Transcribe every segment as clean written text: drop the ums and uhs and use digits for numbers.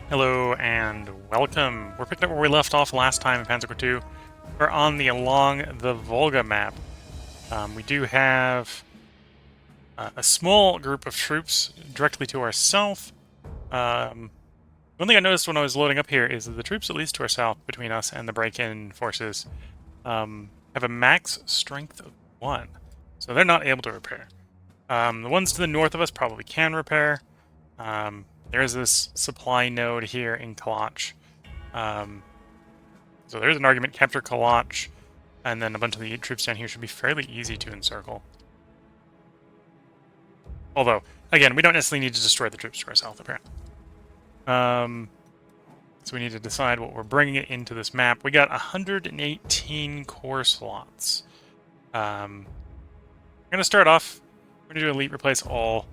Hello and welcome. We're picking up where we left off last time in Panzer Corps 2. We're on the along the Volga map. We do have a small group of troops directly to our south. One thing I noticed when I was loading up here is that the troops at least to our south, between us and the break-in forces, have a max strength of 1. So they're not able to repair. The ones to the north of us probably can repair. There's this supply node here in Kalach. So there's an argument, capture Kalach, and then a bunch of the troops down here should be fairly easy to encircle. Although, again, we don't necessarily need to destroy the troops to our south, apparently. So we need to decide what we're bringing it into this map. We got 118 core slots. I'm going to start off, we're going to do elite replace all.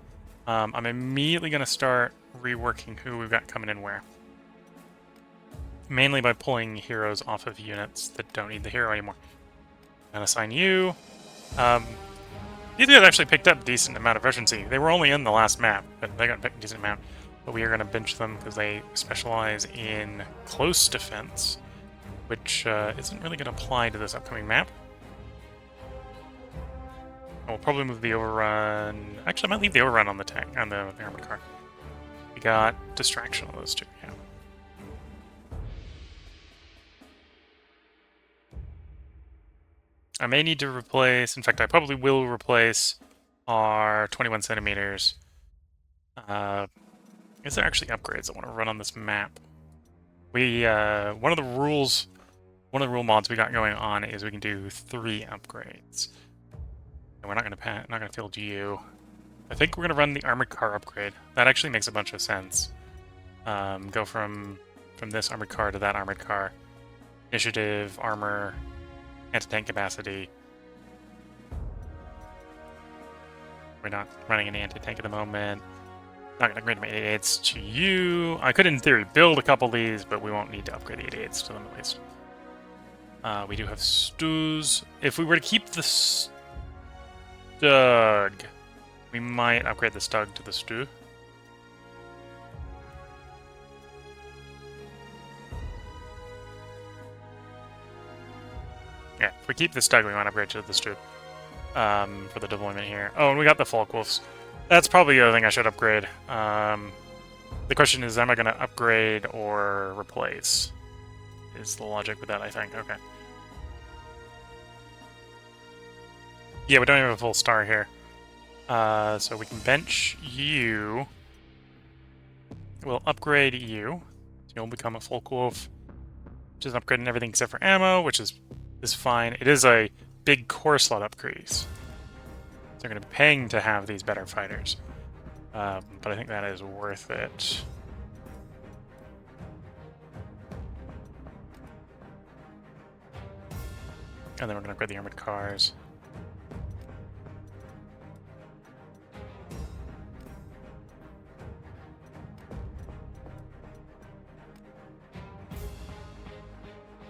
I'm immediately going to start reworking who we've got coming in where. Mainly by pulling heroes off of units that don't need the hero anymore. I'm going to assign you. These guys actually picked up a decent amount of efficiency. They were only in the last map, but they got a decent amount. But we are going to bench them because they specialize in close defense, which isn't really going to apply to this upcoming map. We'll probably move the overrun. Actually, I might leave the overrun on the tank, on the armored car. We got distraction on those two. Yeah. I may need to replace. In fact, I probably will replace our 21 centimeters. Is there actually upgrades I want to run on this map? We one of the rule mods we got going on is we can do 3 upgrades. And we're not gonna field you. I think we're gonna run the armored car upgrade. That actually makes a bunch of sense. Go from this armored car to that armored car. Initiative, armor, anti-tank capacity. We're not running any anti-tank at the moment. Not gonna upgrade my 88s to you. I could, in theory, build a couple of these, but we won't need to upgrade the 88s to them at least. We do have Stug. If we were to keep the Stug, we might upgrade the Stug to the Stug. Yeah, if we keep the Stug, we might upgrade to the Stug for the deployment here. Oh, and we got the Volga. That's probably the other thing I should upgrade. The question is, am I going to upgrade or replace? Is the logic with that, I think. Okay. Yeah, we don't have a full star here. So we can bench you. We'll upgrade you. So you'll become a Volga, which is upgrading everything except for ammo, which is fine. It is a big core slot upgrade. So they're going to be paying to have these better fighters. But I think that is worth it. And then we're going to upgrade the armored cars.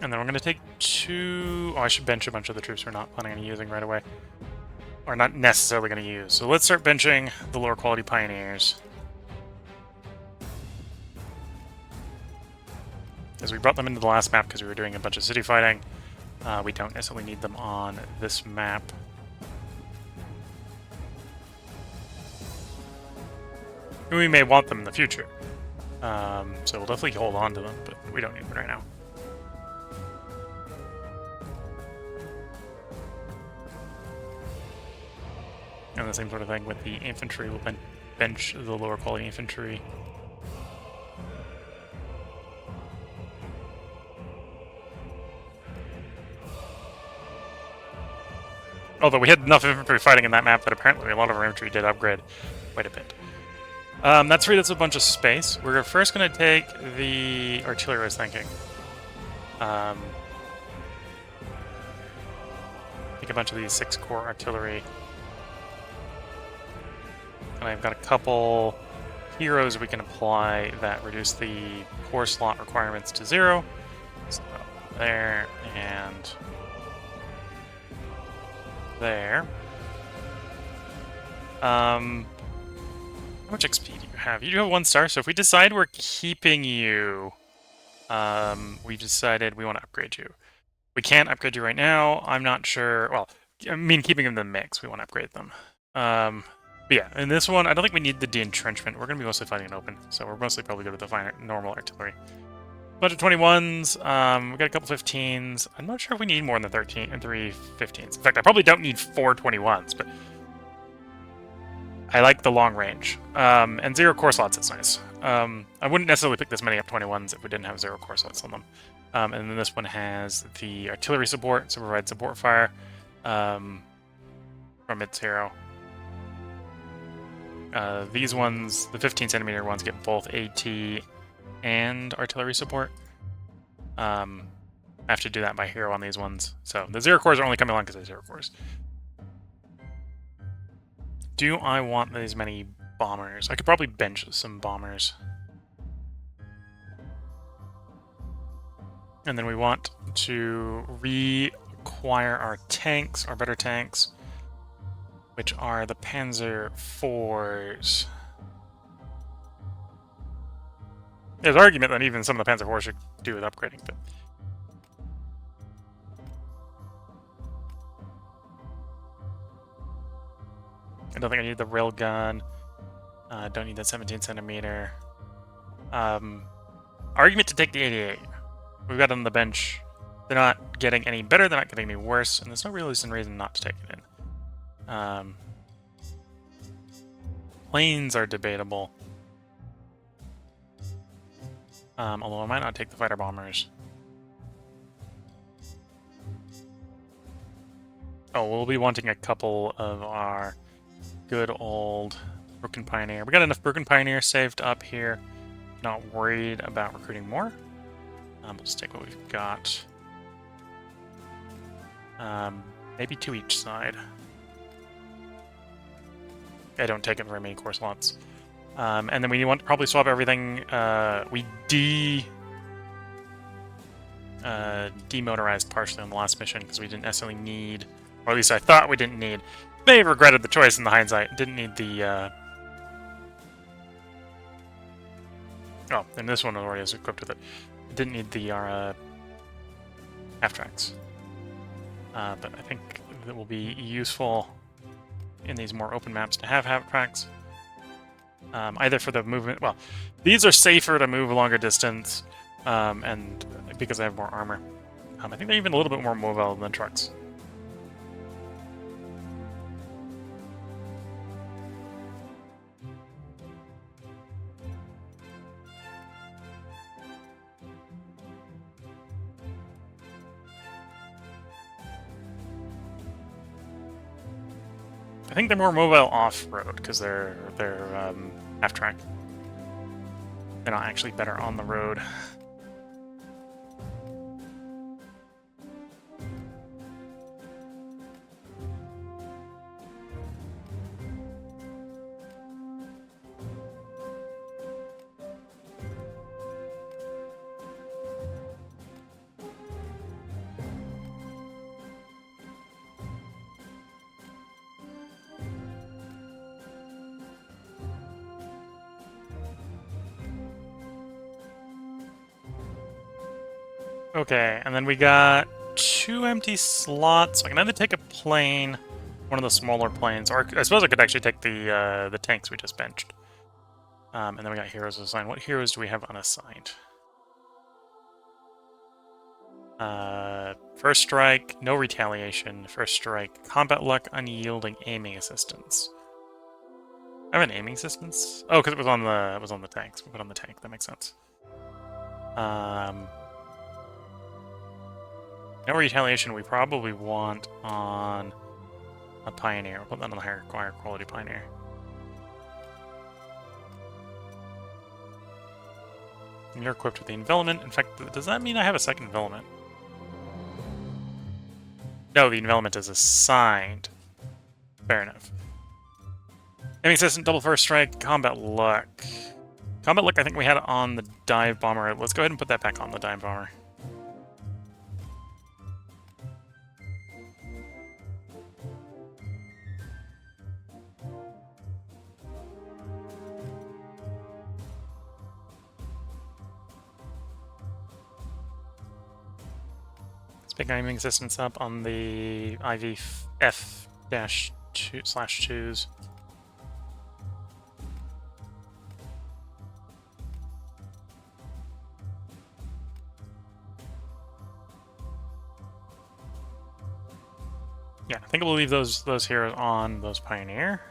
And then we're going to take 2... Oh, I should bench a bunch of the troops we're not planning on using right away. Or not necessarily going to use. So let's start benching the lower quality pioneers. As we brought them into the last map because we were doing a bunch of city fighting. We don't necessarily need them on this map. And we may want them in the future. So we'll definitely hold on to them, but we don't need them right now. And the same sort of thing with the infantry. We'll bench the lower quality infantry. Although we had enough infantry fighting in that map that apparently a lot of our infantry did upgrade quite a bit. That freed us a bunch of space. We're first going to take the artillery, I was thinking. Take a bunch of these 6-core artillery. And I've got a couple heroes we can apply that reduce the core slot requirements to 0. So there and there. How much XP do you you have? You do have 1 star, so if we decide we're keeping you, we decided we want to upgrade you. We can't upgrade you right now. I'm not sure. Well, I mean, keeping them in the mix, we want to upgrade them. But yeah, in this one, I don't think we need the de-entrenchment. We're going to be mostly fighting it open, so we're mostly probably good with the normal artillery. Bunch of 21s. We got a couple 15s. I'm not sure if we need more than 3 15s. In fact, I probably don't need 4 21s, but I like the long range. And 0 core slots is nice. I wouldn't necessarily pick this many up 21s if we didn't have 0 core slots on them. And then this one has the artillery support, so provide support fire from its hero. These ones, the 15 centimeter ones, get both AT and artillery support. I have to do that by hero on these ones. So the 0 cores are only coming along because they're 0 cores. Do I want these many bombers? I could probably bench some bombers. And then we want to reacquire our tanks, our better tanks, which are the Panzer IVs. There's argument that even some of the Panzer IVs should do with upgrading, but I don't think I need the railgun. Don't need that 17 centimeter. Argument to take the 88. We've got it on the bench. They're not getting any better, they're not getting any worse, and there's no real reason not to take it in. Planes are debatable. Although I might not take the fighter bombers. Oh, we'll be wanting a couple of our good old Broken Pioneer. We got enough Broken Pioneer saved up here. Not worried about recruiting more. We'll just take what we've got. Maybe 2 each side. I don't take it very many core slots. And then we want to probably swap everything. We demotorized partially on the last mission because we didn't necessarily need, or at least I thought we didn't need. May have regretted the choice in the hindsight. Didn't need the. Oh, and this one already is equipped with it. Didn't need the half tracks. But I think it will be useful in these more open maps to have half tracks. Either for the movement. Well, these are safer to move a longer distance, and because they have more armor. I think they're even a little bit more mobile than trucks. I think they're more mobile off-road because they're half-track. They're not actually better on the road. Okay, and then we got 2 empty slots. I can either take a plane, one of the smaller planes, or I suppose I could actually take the tanks we just benched. And then we got heroes assigned. What heroes do we have unassigned? First strike, no retaliation. First strike, combat luck, unyielding aiming assistance. I have an aiming assistance? Oh, because it was on the tanks. We put on the tank. That makes sense. No retaliation we probably want on a Pioneer. We'll put that on the higher quality Pioneer. And you're equipped with the envelopment. In fact, does that mean I have a second envelopment? No, the envelopment is assigned. Fair enough. Aiming assistant, double first strike, combat luck. Combat luck I think we had on the dive bomber. Let's go ahead and put that back on the dive bomber. pick aiming assistance up on the IVF-2/2s. Yeah, I think we'll leave those here on those Pioneer.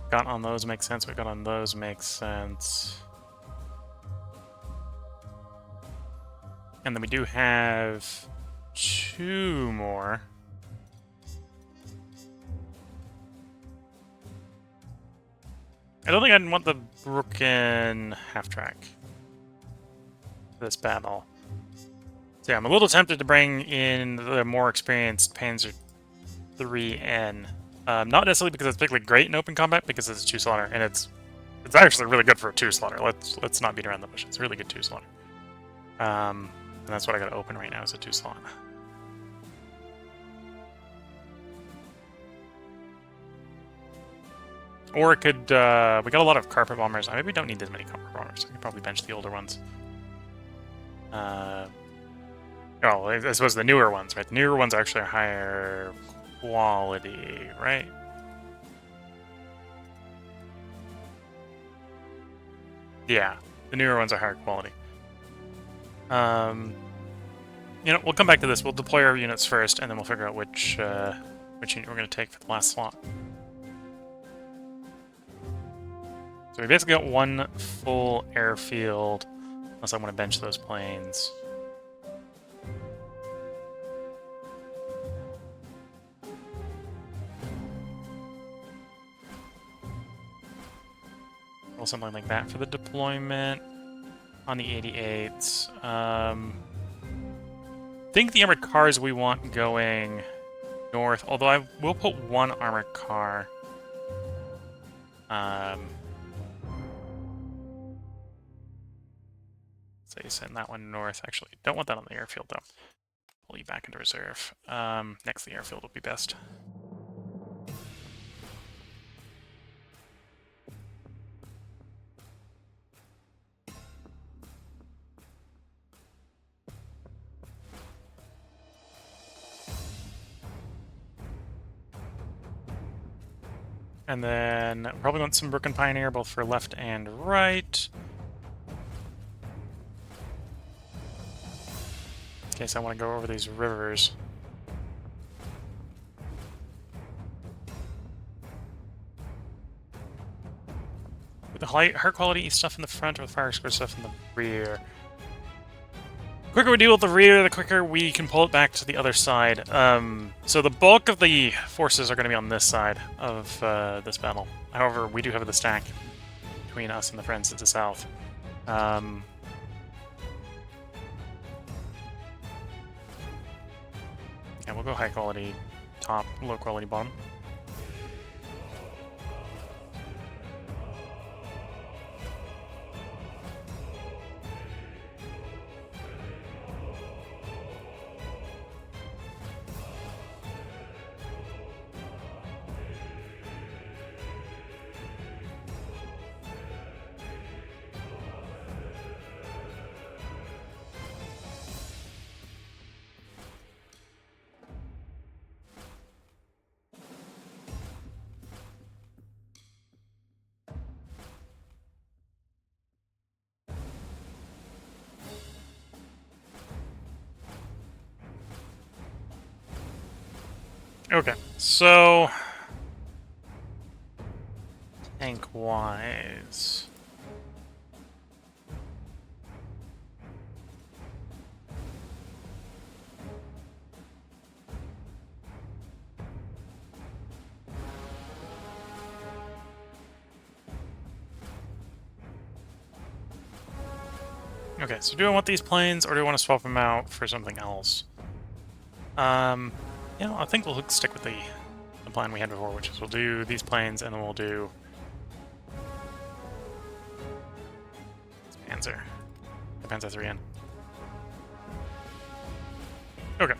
Got on those makes sense. We got on those makes sense. And then we do have 2 more. I don't think I'd want the broken half-track for this battle. So yeah, I'm a little tempted to bring in the more experienced Panzer 3N. Not necessarily because it's particularly great in open combat, because it's a 2-slaughter, and it's actually really good for a 2-slaughter. Let's not beat around the bush. It's a really good 2-slaughter. And that's what I got to open right now, is a 2-slaughter. Or it could, we got a lot of carpet bombers. Maybe we don't need this many carpet bombers. I could probably bench the older ones. Oh, I suppose the newer ones, right? The newer ones actually are higher quality, right? Yeah, the newer ones are higher quality. You know, we'll come back to this. We'll deploy our units first, and then we'll figure out which unit we're going to take for the last slot. So we basically got 1 full airfield, unless I want to bench those planes. Or something like that for the deployment on the 88s. I think the armored cars we want going north, although I will put 1 armored car. So you send that one north. Actually, don't want that on the airfield, though. Pull you back into reserve. Next, the airfield will be best. And then probably want some Broken Pioneer, both for left and right. In case I want to go over these rivers. With the higher quality stuff in the front or the fire square stuff in the rear. The quicker we deal with the rear, the quicker we can pull it back to the other side. So the bulk of the forces are going to be on this side of this battle. However, we do have the stack between us and the friends to the south. Yeah, we'll go high quality top, low quality bottom. Okay, so tank-wise, okay, so do I want these planes, or do I want to swap them out for something else? You know, I think we'll stick with the plan we had before, which is we'll do these planes, and then we'll do Panzer. The Panzer 3N. Okay.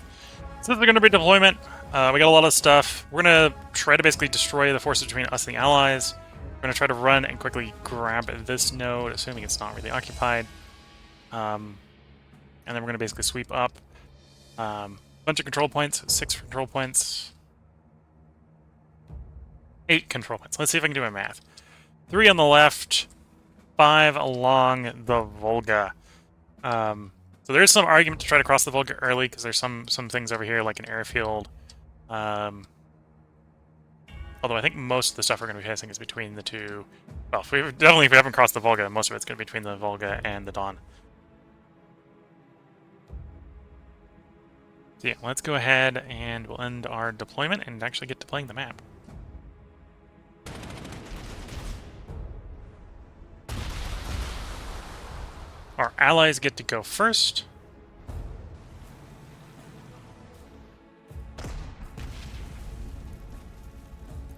So this is going to be deployment. We got a lot of stuff. We're going to try to basically destroy the forces between us and the Allies. We're going to try to run and quickly grab this node, assuming it's not really occupied. And then we're going to basically sweep up. Bunch of control points, 6 control points, 8 control points. Let's see if I can do my math. 3 on the left, 5 along the Volga. So there is some argument to try to cross the Volga early because there's some things over here like an airfield. Although I think most of the stuff we're going to be facing is between the two. Well, if we haven't crossed the Volga, most of it's going to be between the Volga and the Don. So yeah, let's go ahead and we'll end our deployment and actually get to playing the map. Our allies get to go first.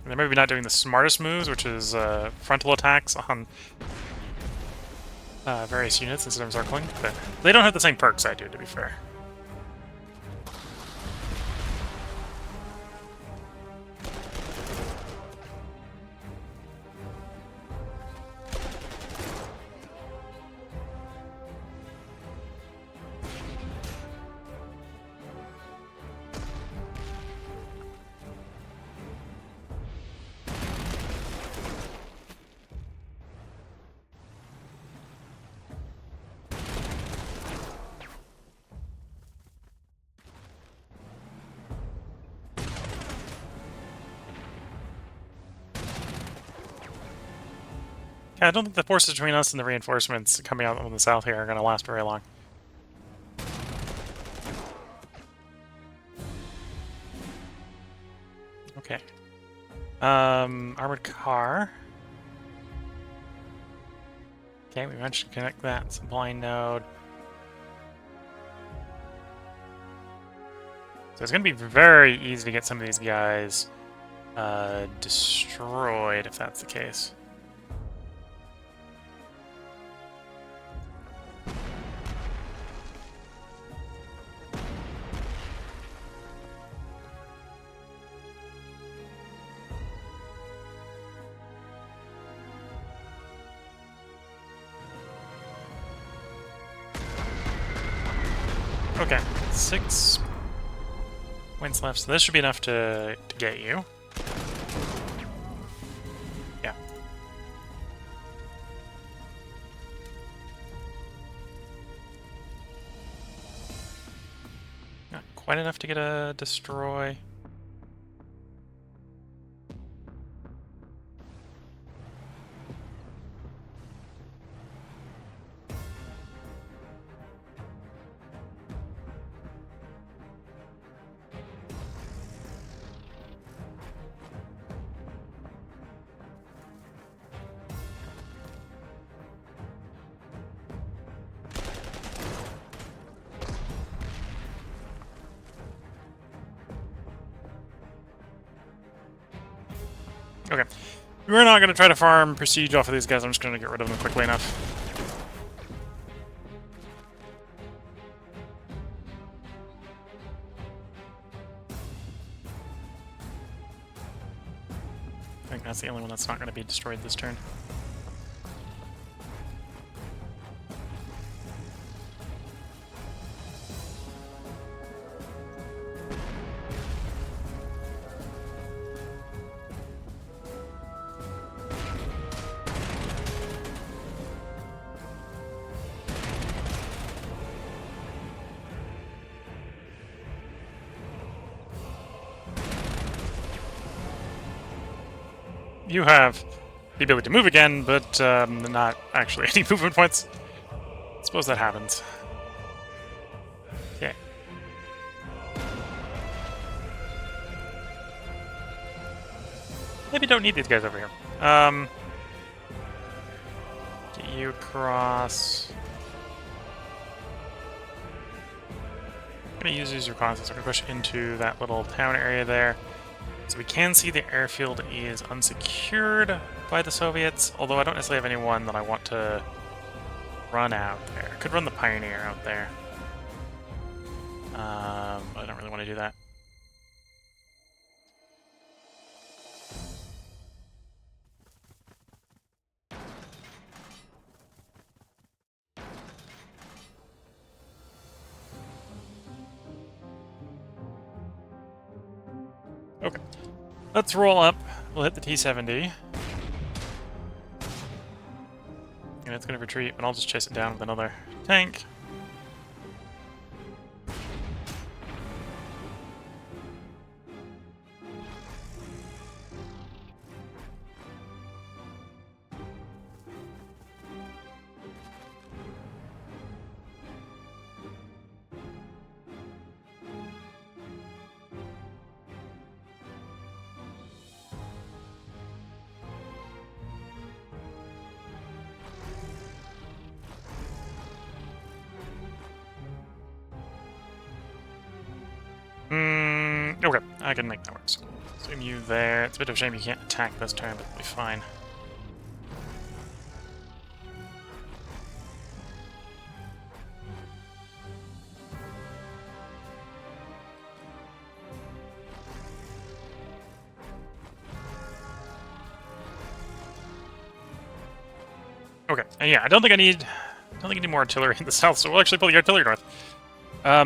They're maybe not doing the smartest moves, which is frontal attacks on various units instead of circling, but they don't have the same perks I do, to be fair. Yeah, I don't think the forces between us and the reinforcements coming out from the south here are going to last very long. Okay. Armored car. Okay, we managed to connect that supply node. So it's going to be very easy to get some of these guys destroyed if that's the case. Okay, 6 points left, so this should be enough to get you. Yeah. Not quite enough to get a destroy. Okay. We're not going to try to farm prestige off of these guys. I'm just going to get rid of them quickly enough. I think that's the only one that's not going to be destroyed this turn. You have the ability to move again, but not actually any movement points. Suppose that happens. Okay. Maybe don't need these guys over here. Get you across. I'm gonna use these reconnaissance. I'm gonna push into that little town area there. So we can see the airfield is unsecured by the Soviets, although I don't necessarily have anyone that I want to run out there. I could run the Pioneer out there. But I don't really want to do that. Okay. Let's roll up. We'll hit the T-70. And it's going to retreat, but I'll just chase it down with another tank. Okay, I can make that work. So zoom you there. It's a bit of a shame you can't attack this turn, but it'll be fine. Okay, and yeah, I don't think I need more artillery in the south, so we'll actually pull the artillery north.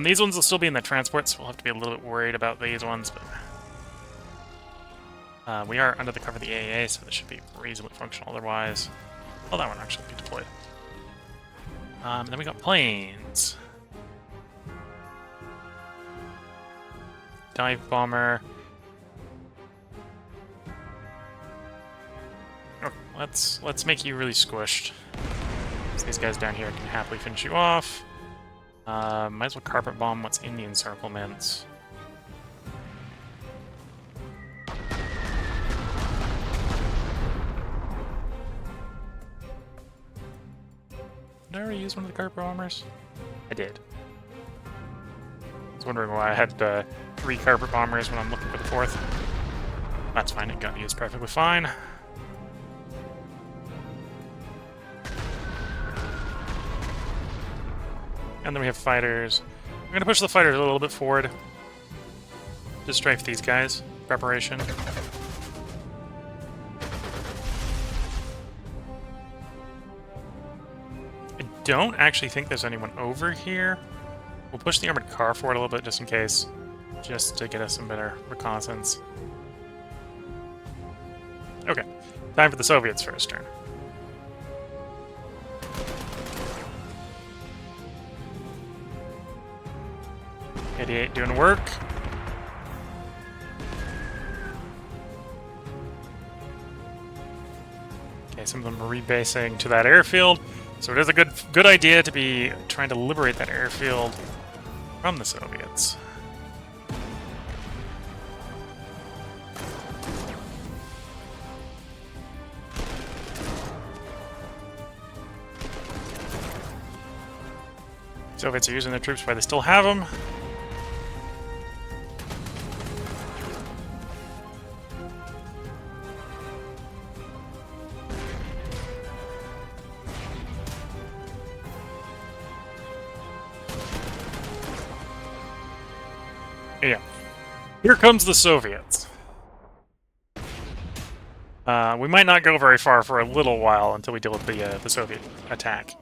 These ones will still be in the transport, so we'll have to be a little bit worried about these ones, but we are under the cover of the AAA, so this should be reasonably functional otherwise. Well, that one actually be deployed. Then we got planes. Dive bomber. Okay, let's make you really squished. So these guys down here can happily finish you off. Might as well carpet bomb what's in the encirclements. Did I already use one of the carpet bombers? I did. I was wondering why I had 3 carpet bombers when I'm looking for the 4th. That's fine, it got used perfectly fine. And then we have fighters. I'm going to push the fighters a little bit forward. Just strafe these guys. Preparation. I don't actually think there's anyone over here. We'll push the armored car forward a little bit just in case. Just to get us some better reconnaissance. Okay. Time for the Soviets' first turn. 88 doing work. Okay, some of them are rebasing to that airfield. So it is a good idea to be trying to liberate that airfield from the Soviets. Soviets are using their troops while they still have them. Yeah. Here comes the Soviets. We might not go very far for a little while until we deal with the Soviet attack.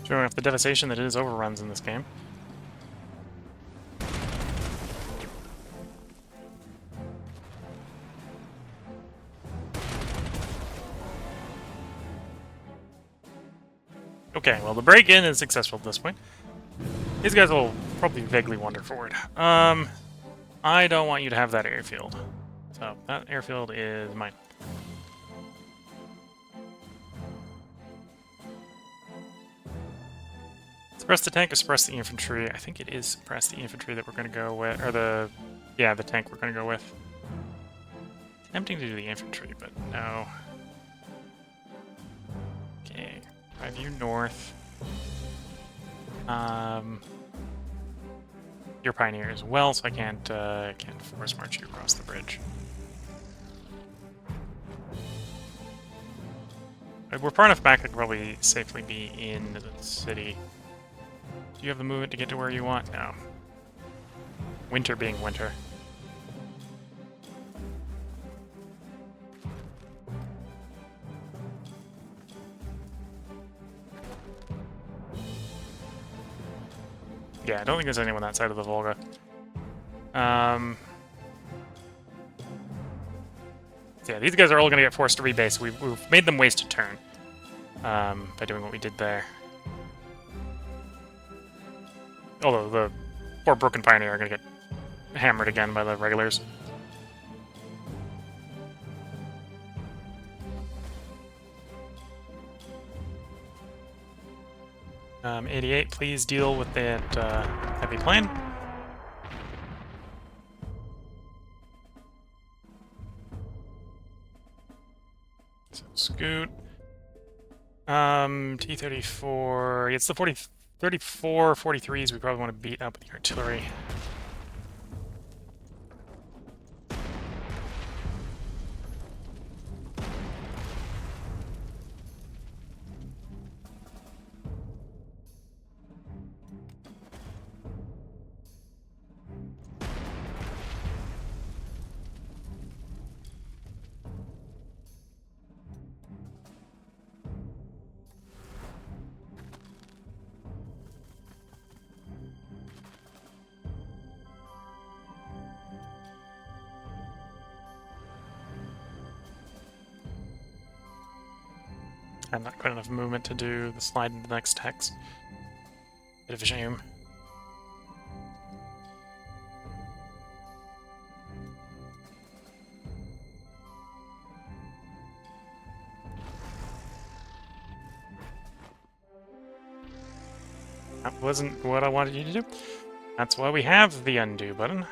Showing off the devastation that is overruns in this game. Okay, well the break-in is successful at this point. These guys will probably vaguely wander forward. I don't want you to have that airfield. So, that airfield is mine. Suppress the tank or suppress the infantry? I think it is suppress the infantry that we're going to go with, or the tank we're going to go with. Tempting to do the infantry, but no. Okay, drive you north. You're Pioneer as well, so I can't force march you across the bridge. We're far enough back I could probably safely be in the city. Do you have the movement to get to where you want? No. Winter being winter. Yeah, I don't think there's anyone that side of the Volga. Yeah, these guys are all going to get forced to rebase. We've made them waste a turn by doing what we did there. Although the poor Broken Pioneer are going to get hammered again by the regulars. 88, please deal with that heavy plane. So scoot. T-34. It's the 34, 43s we probably want to beat up with the artillery. And not quite enough movement to do the slide into the next hex. Bit of a shame. That wasn't what I wanted you to do. That's why we have the undo button.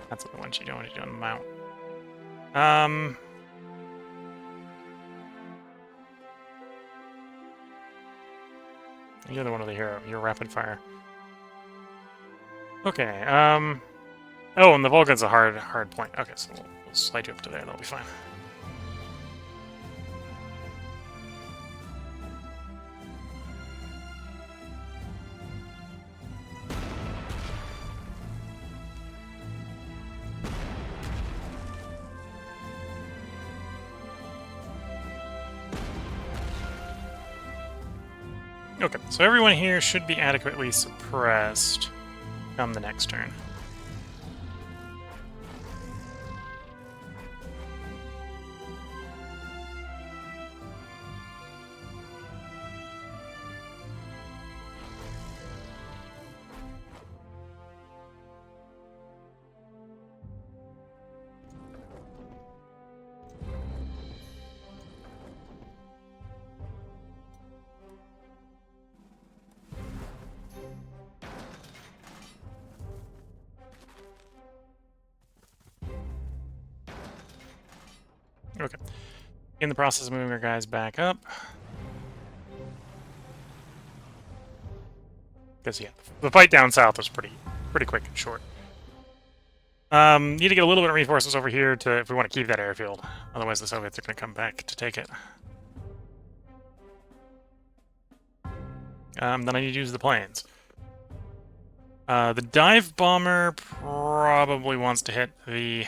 That's what I want you to do. I want you to mount. You're the one with the hero. You're rapid fire. Okay, oh, and the Volga's a hard point. Okay, so we'll slide you up to there. That'll be fine. Okay, so everyone here should be adequately suppressed come the next turn. Okay. In the process of moving our guys back up. Because, yeah, the fight down south was pretty quick and short. Need to get a little bit of reinforcements over here to if we want to keep that airfield. Otherwise the Soviets are going to come back to take it. Then I need to use the planes. The dive bomber probably wants to hit the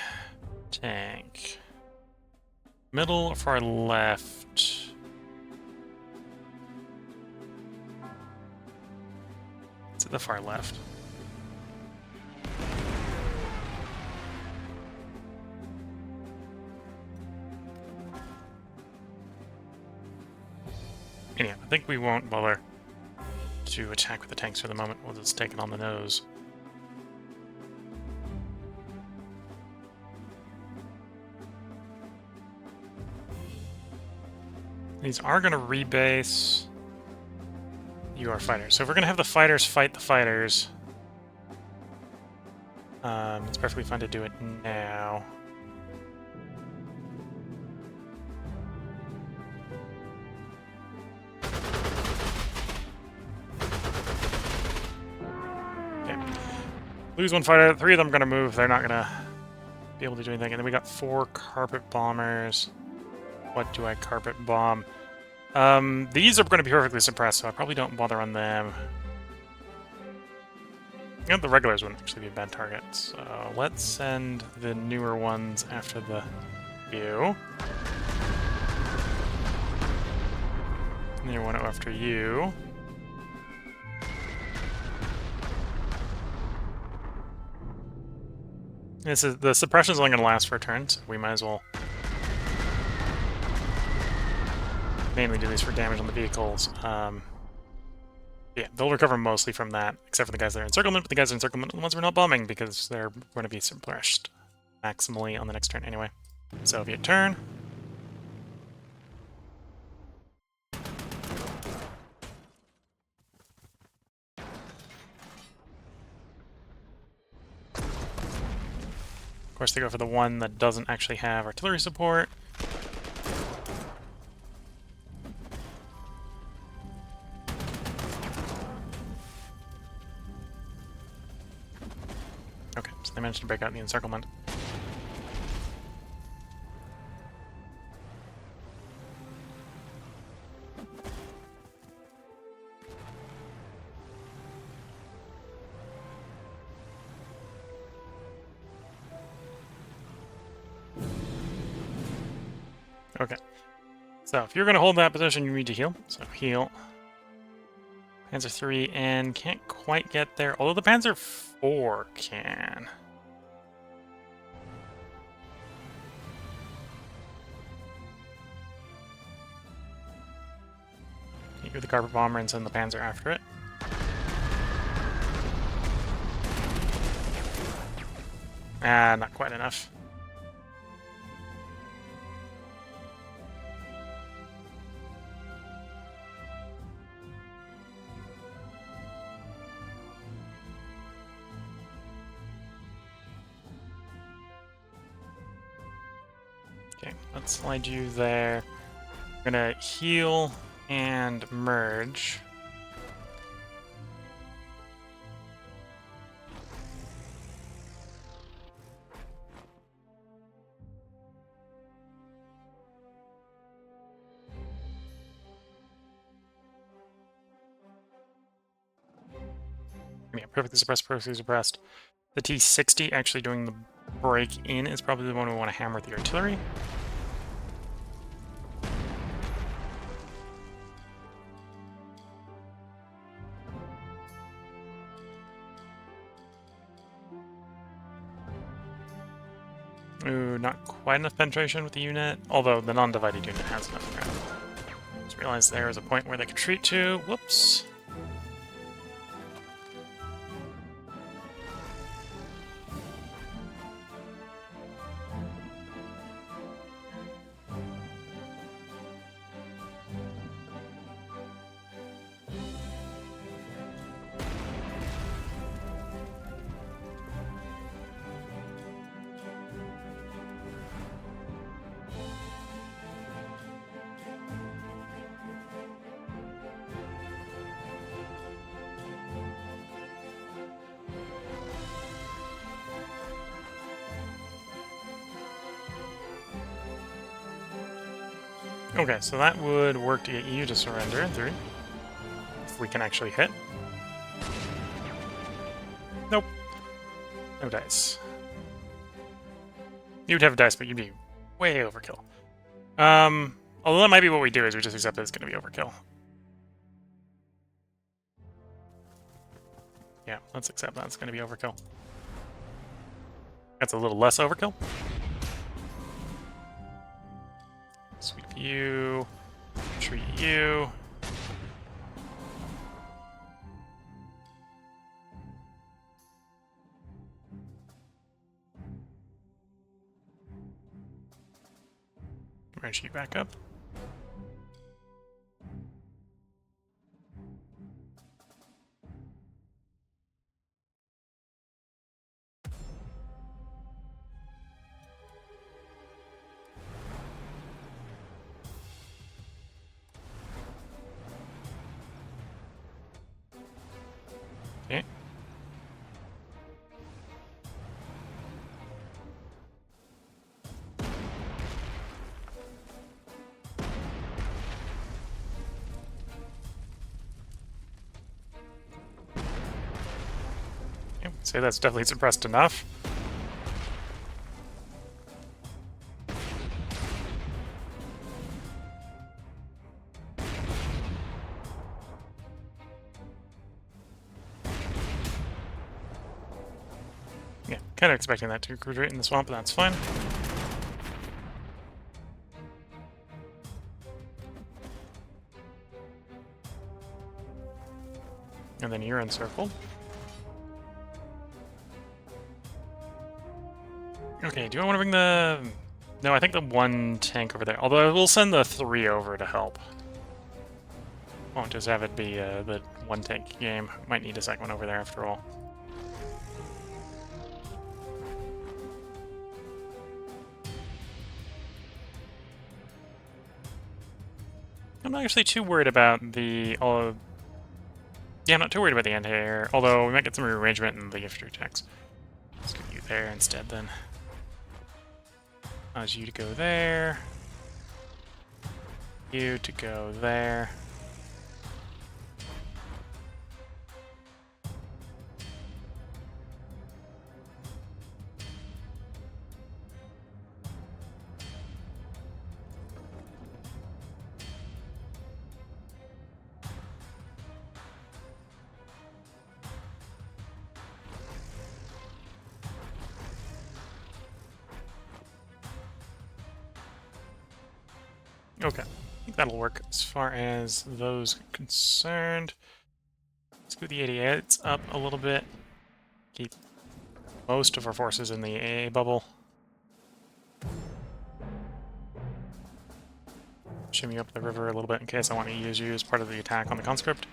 tank. Middle or far left? It's at the far left. Anyhow, I think we won't bother to attack with the tanks for the moment. We'll just take it on the nose. These are going to rebase your fighters. So if we're going to have the fighters fight the fighters, it's perfectly fine to do it now. Okay. Lose one fighter. 3 of them are going to move. They're not going to be able to do anything. And then we got 4 carpet bombers. What do I carpet bomb? These are going to be perfectly suppressed, so I probably don't bother on them. You know, the regulars wouldn't actually be a bad target. So let's send the newer ones after the you. Newer one after you. This is the suppression is only going to last for a turn, so we might as well mainly do these for damage on the vehicles. Yeah, they'll recover mostly from that, except for the guys that are in encirclement, but the guys that are in encirclement are the ones we're not bombing because they're going to be suppressed maximally on the next turn anyway. Soviet turn. Of course, they go for the one that doesn't actually have artillery support. Okay, so they managed to break out the encirclement. Okay, so if you're going to hold that position, you need to heal. So heal. Panzer 3 and can't quite get there, although the Panzer 4 can. Hit with the carpet bomber and send the Panzer after it. Ah, not quite enough. Okay, let's slide you there. We're gonna heal and merge. Yeah, perfectly suppressed, perfectly suppressed. The T-60 actually doing the break-in is probably the one we want to hammer with the artillery. Ooh, not quite enough penetration with the unit, although the non-divided unit has enough ground. Just realized there was a point where they could retreat to. Whoops. Okay, so that would work to get you to surrender in 3. If we can actually hit. Nope. No dice. You'd have dice, but you'd be way overkill. Although that might be what we do, is we just accept that it's going to be overkill. Yeah, let's accept that it's going to be overkill. That's a little less overkill. Sweep you. Treat you. Merge you back up. Okay. say that's definitely suppressed enough. Yeah, kind of expecting that to recruit right in the swamp, but that's fine. And then you're encircled. Okay, do I want to bring the... No, I think the one tank over there. Although I will send the 3 over to help. Won't just have it be the one tank game. Might need a second one over there after all. I'm not actually too worried about the... Yeah, I'm not too worried about the anti-air, although we might get some rearrangement in the infantry attacks. Let's get you there instead, then. Allows you to go there. You to go there. Okay, I think that'll work as far as those are concerned. Let's go with the 88s up a little bit. Keep most of our forces in the AA bubble. Shimmy up the river a little bit in case I want to use you as part of the attack on the conscript.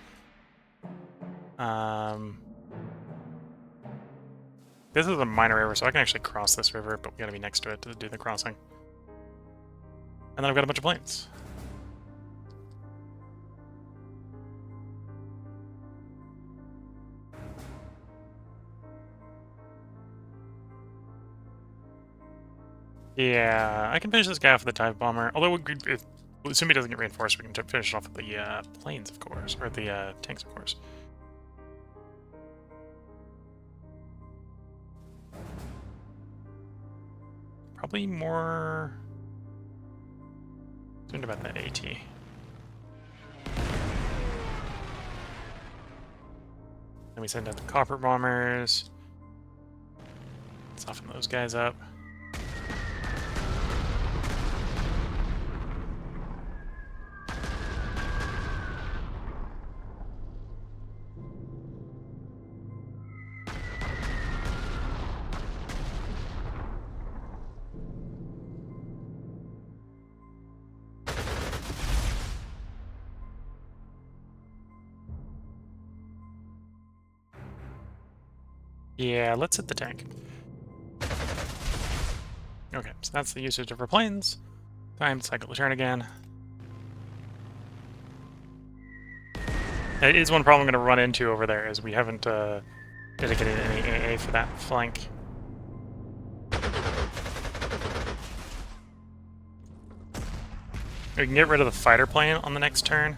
This is a minor river, so I can actually cross this river, but we gotta be next to it to do the crossing. And then I've got a bunch of planes. Yeah, I can finish this guy off with the dive bomber. Although, assuming he doesn't get reinforced, we can finish it off with the planes, of course, or the tanks, of course. Probably more concerned about that AT. Then we send out the copper bombers. Soften those guys up. Yeah, let's hit the tank. Okay, so that's the usage of our planes. Time to cycle the turn again. It is one problem I'm going to run into over there, is we haven't dedicated any AA for that flank. We can get rid of the fighter plane on the next turn.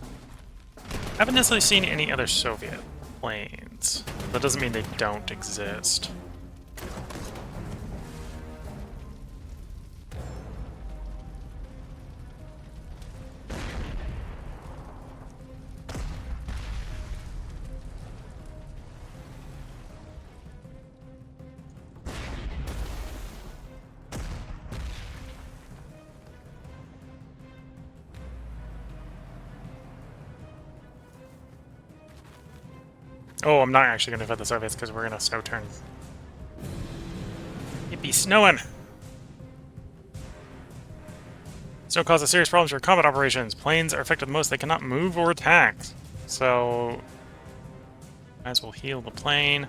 I haven't necessarily seen any other Soviet planes. That doesn't mean they don't exist. Oh, I'm not actually going to fight the Soviets because we're going to snow turn. It be snowing! Snow causes serious problems for combat operations. Planes are affected the most. They cannot move or attack. So, might as well heal the plane.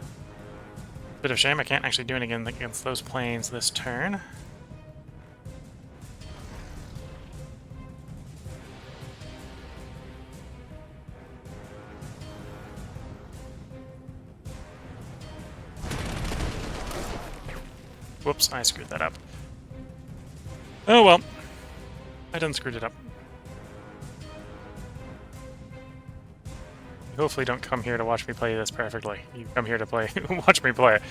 Bit of shame, I can't actually do anything against those planes this turn. Whoops, I screwed that up. Oh well. I done screwed it up. You hopefully don't come here to watch me play this perfectly. You come here to play, watch me play it.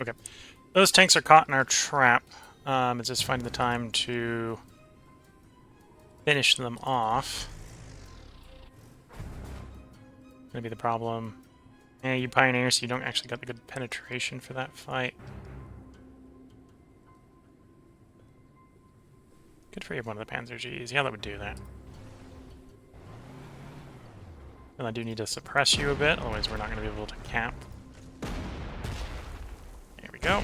Okay. Those tanks are caught in our trap. It's just finding the time to finish them off. Gonna be the problem. Yeah, you pioneers, so you don't actually got the good penetration for that fight. Good for you, one of the Panzer Gs. Yeah, that would do that. And I do need to suppress you a bit, otherwise we're not going to be able to cap. There we go.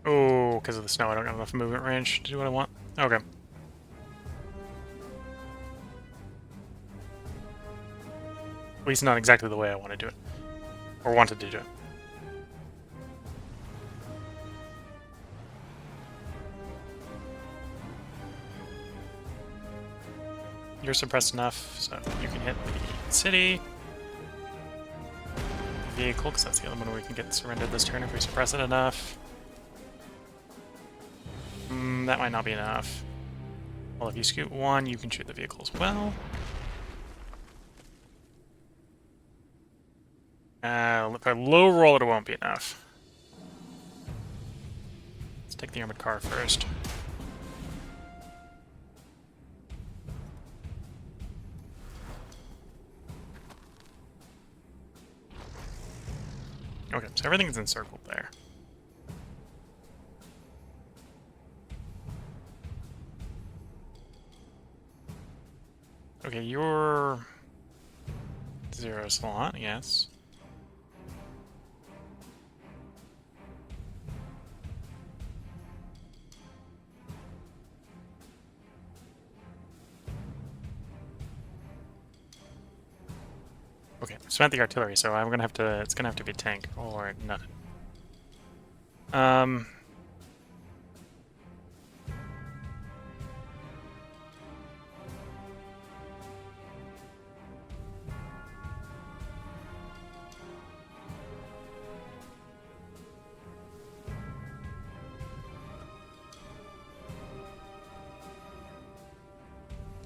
Oh, because of the snow, I don't have enough movement range to do what I want. Okay. At least not exactly the way I want to do it. Or wanted to do it. You're suppressed enough, so you can hit the city. The vehicle, because that's the other one we can get surrendered this turn if we suppress it enough. That might not be enough. Well, if you scoot one, you can shoot the vehicle as well. If I low roll it, it won't be enough. Let's take the armored car first. Okay, so everything's encircled there. Okay, you're 0 slot, yes. Okay, spent the artillery, so I'm gonna have to. It's gonna have to be tank or none.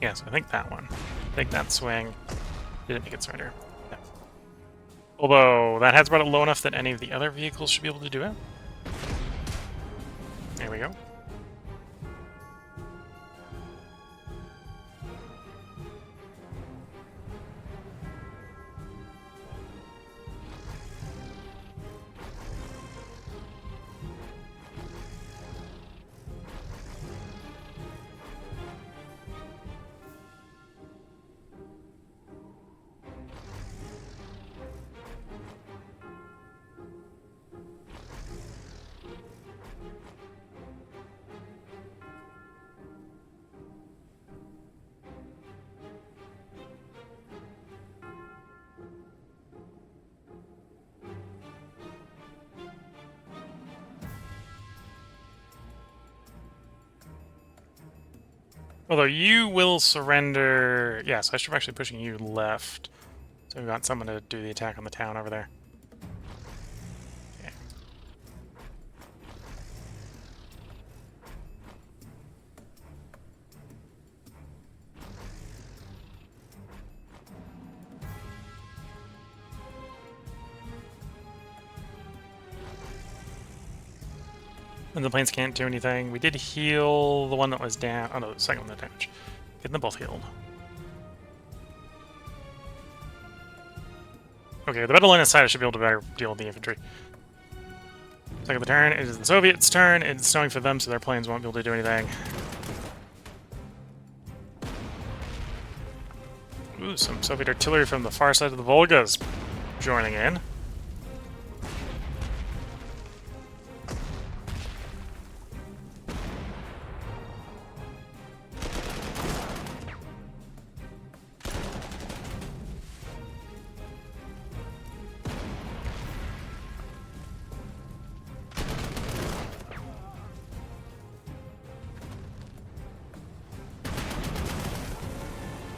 Yeah, so I think that one. Take that swing. Didn't make it surrender. Yeah. Although, that has brought it low enough that any of the other vehicles should be able to do it. There we go. Although you will surrender... Yes, I should be actually pushing you left. So we've got someone to do the attack on the town over there. Okay. And the planes can't do anything. We did heal the one that was down. Oh no, the second one that damaged. Getting them both healed. Okay, the battle line aside, I should be able to better deal with the infantry. Second of the turn, it is the Soviets' turn. It's snowing for them, so their planes won't be able to do anything. Ooh, some Soviet artillery from the far side of the Volga's joining in.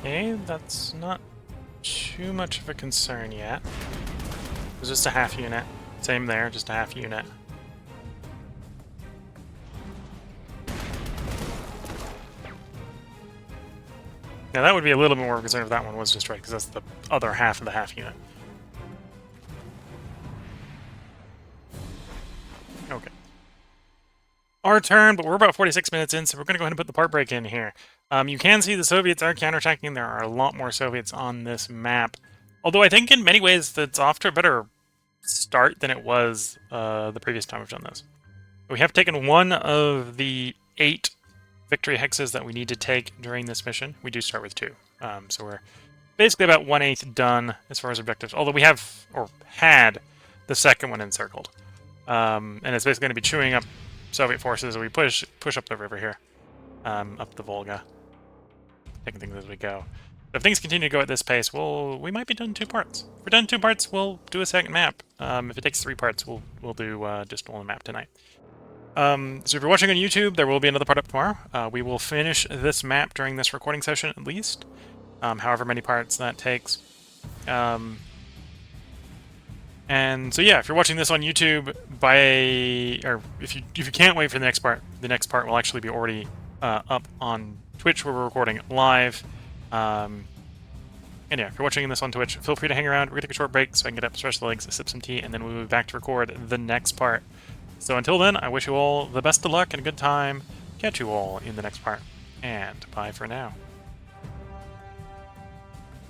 Okay, that's not too much of a concern yet. It was just a half unit. Same there, just a half unit. Now that would be a little bit more of a concern if that one was destroyed, because that's the other half of the half unit. Okay. Our turn, but we're about 46 minutes in, so we're going to go ahead and put the part break in here. You can see the Soviets are counterattacking. There are a lot more Soviets on this map. Although I think in many ways it's off to a better start than it was the previous time we've done this. We have taken one of the 8 victory hexes that we need to take during this mission. We do start with 2. So we're basically about 1/8 done as far as objectives. Although we have, or had, the second one encircled. And it's basically going to be chewing up Soviet forces as we push up the river here. Up the Volga. Taking things as we go. If things continue to go at this pace, we might be done 2 parts. If we're done 2 parts, we'll do a second map. If it takes 3 parts, we'll do just one map tonight. So if you're watching on YouTube, there will be another part up tomorrow. We will finish this map during this recording session at least, however many parts that takes. And so yeah, if you're watching this on YouTube, or if you can't wait for the next part will actually be already up on Twitch where we're recording live. And yeah, if you're watching this on Twitch, feel free to hang around. We're gonna take a short break so I can get up, stretch the legs, sip some tea, and then we'll move back to record the next part. So until then, I wish you all the best of luck and a good time. Catch you all in the next part, and bye for now.